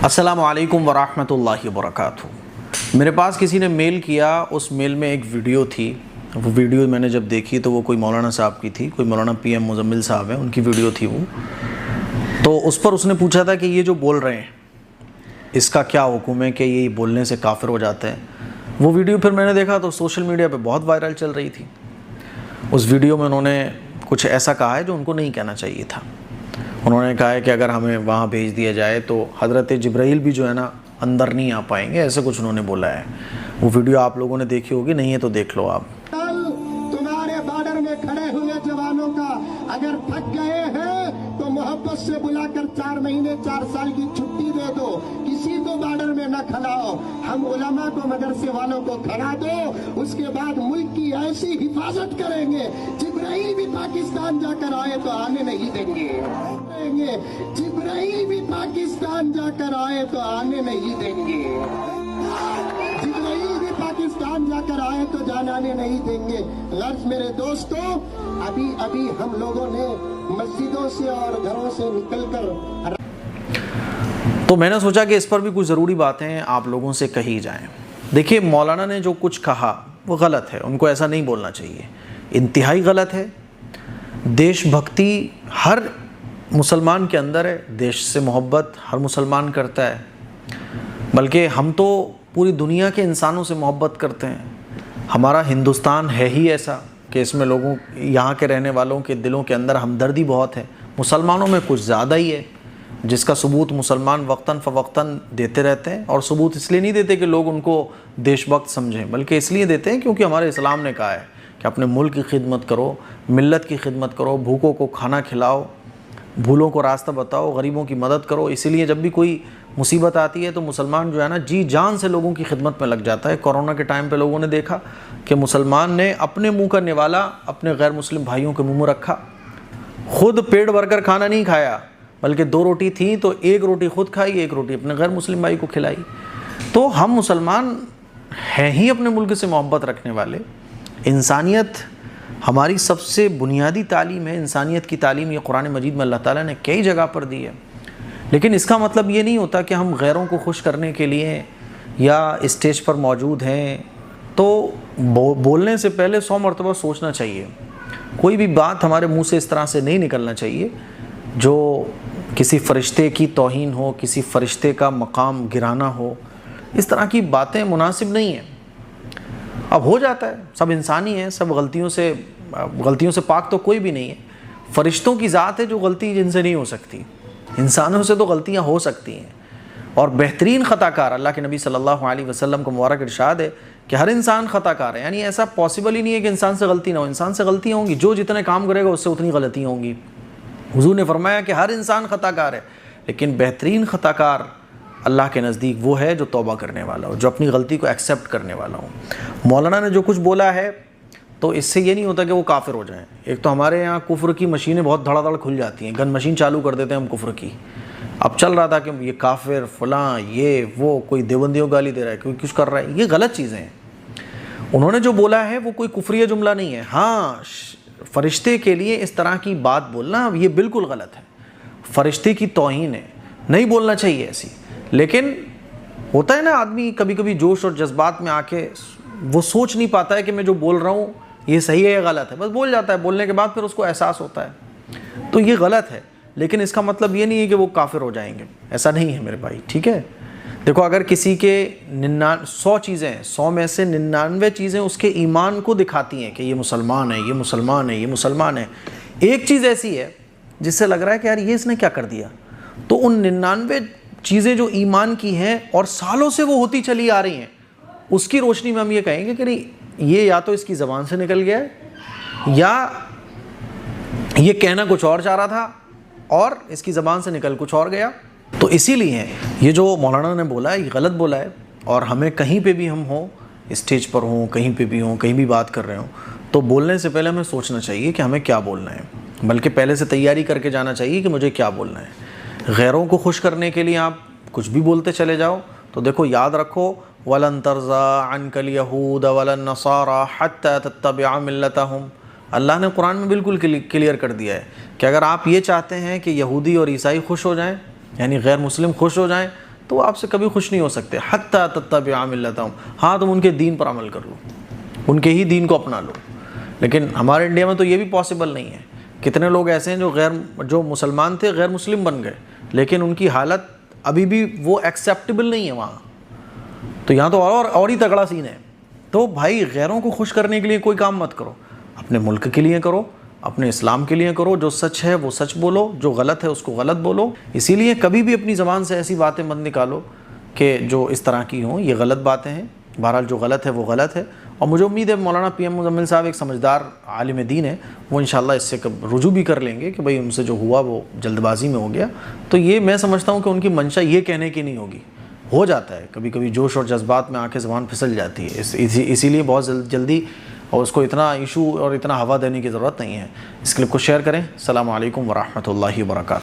السلام علیکم ورحمۃ اللہ وبرکاتہ۔ میرے پاس کسی نے میل کیا، اس میل میں ایک ویڈیو تھی۔ وہ ویڈیو میں نے جب دیکھی تو وہ کوئی مولانا صاحب کی تھی، کوئی مولانا پی ایم مزمل صاحب ہیں، ان کی ویڈیو تھی وہ۔ تو اس پر اس نے پوچھا تھا کہ یہ جو بول رہے ہیں اس کا کیا حکم ہے کہ یہ بولنے سے کافر ہو جاتے ہیں۔ وہ ویڈیو پھر میں نے دیکھا تو سوشل میڈیا پہ بہت وائرل چل رہی تھی۔ اس ویڈیو میں انہوں نے کچھ ایسا کہا ہے جو ان کو نہیں کہنا چاہیے تھا۔ انہوں نے کہا ہے کہ اگر ہمیں وہاں بھیج دیا جائے تو حضرت جبرائیل بھی جو ہے نا اندر نہیں آ پائیں گے، ایسے کچھ انہوں نے بولا ہے۔ وہ ویڈیو آپ لوگوں نے دیکھی ہوگی، نہیں ہے تو دیکھ لو آپ۔ تمہارے بارڈر میں کھڑے ہوئے جوانوں کا اگر تھک گئے ہیں تو محبت سے بلا کر 4 مہینے 4 سال کی چھٹی دے دو، کسی کو بارڈر میں نہ کھڑاؤ، ہم علماء کو مدرسے والوں کو کھڑا دو، اس کے بعد ملک کی ایسی حفاظت کریں گے۔ جبرائیل بھی پاکستان جا کر آئے تو آنے نہیں دیں گے، جبرائیل بھی پاکستان جا کر آئے تو آنے نہیں دیں گے، جبرائیل بھی پاکستان جا کر آئے تو جانے نہیں دیں گے۔ غرض میرے دوستوں، ابھی ہم لوگوں نے مسجدوں سے اور گھروں سے نکل کر تو میں نے سوچا کہ اس پر بھی کچھ ضروری باتیں آپ لوگوں سے کہی جائیں۔ دیکھیے، مولانا نے جو کچھ کہا وہ غلط ہے، ان کو ایسا نہیں بولنا چاہیے، انتہائی غلط ہے۔ دیش بھکتی ہر مسلمان کے اندر ہے، دیش سے محبت ہر مسلمان کرتا ہے، بلکہ ہم تو پوری دنیا کے انسانوں سے محبت کرتے ہیں۔ ہمارا ہندوستان ہے ہی ایسا کہ اس میں لوگوں، یہاں کے رہنے والوں کے دلوں کے اندر ہمدردی بہت ہے۔ مسلمانوں میں کچھ زیادہ ہی ہے، جس کا ثبوت مسلمان وقتاً فوقتاً دیتے رہتے ہیں، اور ثبوت اس لیے نہیں دیتے کہ لوگ ان کو دیش بھکت سمجھیں، بلکہ اس لیے دیتے ہیں کیونکہ ہمارے اسلام نے کہا ہے کہ اپنے ملک کی خدمت کرو، ملت کی خدمت کرو، بھوکوں کو کھانا کھلاؤ، بھولوں کو راستہ بتاؤ، غریبوں کی مدد کرو۔ اسی لیے جب بھی کوئی مصیبت آتی ہے تو مسلمان جو ہے نا جی جان سے لوگوں کی خدمت میں لگ جاتا ہے۔ کورونا کے ٹائم پہ لوگوں نے دیکھا کہ مسلمان نے اپنے منہ کا نوالا اپنے غیر مسلم بھائیوں کے منہ میں رکھا، خود پیٹ بھر کر کھانا نہیں کھایا، بلکہ 2 روٹی تھیں تو 1 روٹی خود کھائی، 1 روٹی اپنے غیر مسلم بھائی کو کھلائی۔ تو ہم مسلمان ہیں ہی اپنے ملک سے محبت رکھنے والے۔ انسانیت ہماری سب سے بنیادی تعلیم ہے، انسانیت کی تعلیم یہ قرآن مجید میں اللہ تعالیٰ نے کئی جگہ پر دی ہے۔ لیکن اس کا مطلب یہ نہیں ہوتا کہ ہم غیروں کو خوش کرنے کے لیے یا اسٹیج پر موجود ہیں تو بولنے سے پہلے 100 مرتبہ سوچنا چاہیے۔ کوئی بھی بات ہمارے منہ سے اس طرح سے نہیں نکلنا چاہیے جو کسی فرشتے کی توہین ہو، کسی فرشتے کا مقام گرانا ہو۔ اس طرح کی باتیں مناسب نہیں ہیں۔ اب ہو جاتا ہے، سب انسانی ہیں، سب غلطیوں سے پاک تو کوئی بھی نہیں ہے۔ فرشتوں کی ذات ہے جو غلطی جن سے نہیں ہو سکتی، انسانوں سے تو غلطیاں ہو سکتی ہیں۔ اور بہترین خطا کار، اللہ کے نبی صلی اللہ علیہ وسلم کو مبارک ارشاد ہے کہ ہر انسان خطا کار ہے، یعنی ایسا پاسبل ہی نہیں ہے کہ انسان سے غلطی نہ ہو۔ انسان سے غلطیاں ہوں گی، جو جتنے کام کرے گا اس سے اتنی غلطیاں ہوں گی۔ حضور نے فرمایا کہ ہر انسان خطا کار ہے، لیکن بہترین خطا کار اللہ کے نزدیک وہ ہے جو توبہ کرنے والا ہو، جو اپنی غلطی کو ایکسیپٹ کرنے والا ہو۔ مولانا نے جو کچھ بولا ہے تو اس سے یہ نہیں ہوتا کہ وہ کافر ہو جائیں۔ ایک تو ہمارے یہاں کفر کی مشینیں بہت دھڑا دھڑ کھل جاتی ہیں، گن مشین چالو کر دیتے ہیں ہم کفر کی۔ اب چل رہا تھا کہ یہ کافر فلاں، یہ وہ، کوئی دیوبندیوں گالی دے رہا ہے، کوئی کچھ کر رہا ہے، یہ غلط چیزیں ہیں۔ انہوں نے جو بولا ہے وہ کوئی کفریہ جملہ نہیں ہے۔ ہاں، فرشتے کے لیے اس طرح کی بات بولنا یہ بالکل غلط ہے، فرشتے کی توہین ہے، نہیں بولنا چاہیے ایسی۔ لیکن ہوتا ہے نا، آدمی کبھی کبھی جوش اور جذبات میں آ کے وہ سوچ نہیں پاتا ہے کہ میں جو بول رہا ہوں یہ صحیح ہے یا غلط ہے، بس بول جاتا ہے، بولنے کے بعد پھر اس کو احساس ہوتا ہے، تو یہ غلط ہے۔ لیکن اس کا مطلب یہ نہیں ہے کہ وہ کافر ہو جائیں گے، ایسا نہیں ہے میرے بھائی، ٹھیک ہے۔ دیکھو، اگر کسی کے 100 چیزیں ہیں، 100 میں سے 99 چیزیں اس کے ایمان کو دکھاتی ہیں کہ یہ مسلمان ہے، یہ مسلمان ہے، یہ مسلمان ہے، ایک چیز ایسی ہے جس سے لگ رہا ہے کہ یار یہ اس نے کیا کر دیا، تو ان 99 چیزیں جو ایمان کی ہیں اور سالوں سے وہ ہوتی چلی آ رہی ہیں، اس کی روشنی میں ہم یہ کہیں گے کہ نہیں، یہ یا تو اس کی زبان سے نکل گیا ہے یا یہ کہنا کچھ اور چاہ رہا تھا اور اس کی زبان سے نکل کچھ اور گیا۔ تو اسی لیے یہ جو مولانا نے بولا ہے یہ غلط بولا ہے، اور ہمیں کہیں پہ بھی ہم ہوں، اسٹیج پر ہوں، کہیں پہ بھی ہوں، کہیں بھی بات کر رہے ہوں، تو بولنے سے پہلے ہمیں سوچنا چاہیے کہ ہمیں کیا بولنا ہے، بلکہ پہلے سے تیاری کر کے جانا چاہیے کہ مجھے کیا بولنا ہے۔ غیروں کو خوش کرنے کے لیے آپ کچھ بھی بولتے چلے جاؤ تو دیکھو، یاد رکھو، وَلَن تَرْضَىٰ عَنْكَ الْيَهُودَ وَلَا النَّصَارَىٰ حَتَّىٰ تَتَّبِعَ مِلَّتَهُمْ۔ اللہ نے قرآن میں بالکل کلیئر کر دیا ہے کہ اگر آپ یہ چاہتے ہیں کہ یہودی اور عیسائی خوش ہو جائیں، یعنی غیر مسلم خوش ہو جائیں، تو وہ آپ سے کبھی خوش نہیں ہو سکتے. حتیٰ تتبع ملتہم، ہاں تم ان کے دین پر عمل کر لو، ان کے ہی دین کو اپنا لو. لیکن ہمارے انڈیا میں تو یہ بھی پاسبل نہیں ہے. کتنے لوگ ایسے ہیں جو مسلمان تھے غیر مسلم بن گئے، لیکن ان کی حالت ابھی بھی وہ ایکسیپٹیبل نہیں ہے وہاں. تو یہاں تو اور ہی تگڑا سین ہے. تو بھائی غیروں کو خوش کرنے کے لیے کوئی کام مت کرو، اپنے ملک کے لیے کرو، اپنے اسلام کے لیے کرو. جو سچ ہے وہ سچ بولو، جو غلط ہے اس کو غلط بولو. اسی لیے کبھی بھی اپنی زبان سے ایسی باتیں مت نکالو کہ جو اس طرح کی ہوں. یہ غلط باتیں ہیں. بہرحال جو غلط ہے وہ غلط ہے. اور مجھے امید ہے مولانا پی ایم مزمل صاحب ایک سمجھدار عالم دین ہے، وہ انشاءاللہ اس سے رجوع بھی کر لیں گے کہ بھئی ان سے جو ہوا وہ جلد بازی میں ہو گیا. تو یہ میں سمجھتا ہوں کہ ان کی منشا یہ کہنے کی نہیں ہوگی. ہو جاتا ہے کبھی کبھی جوش اور جذبات میں آ کے زبان پھسل جاتی ہے. اسی لیے بہت جلدی اور اس کو اتنا ایشو اور اتنا ہوا دینے کی ضرورت نہیں ہے. اس کلپ کو شیئر کریں. السلام علیکم ورحمۃ اللہ وبرکاتہ.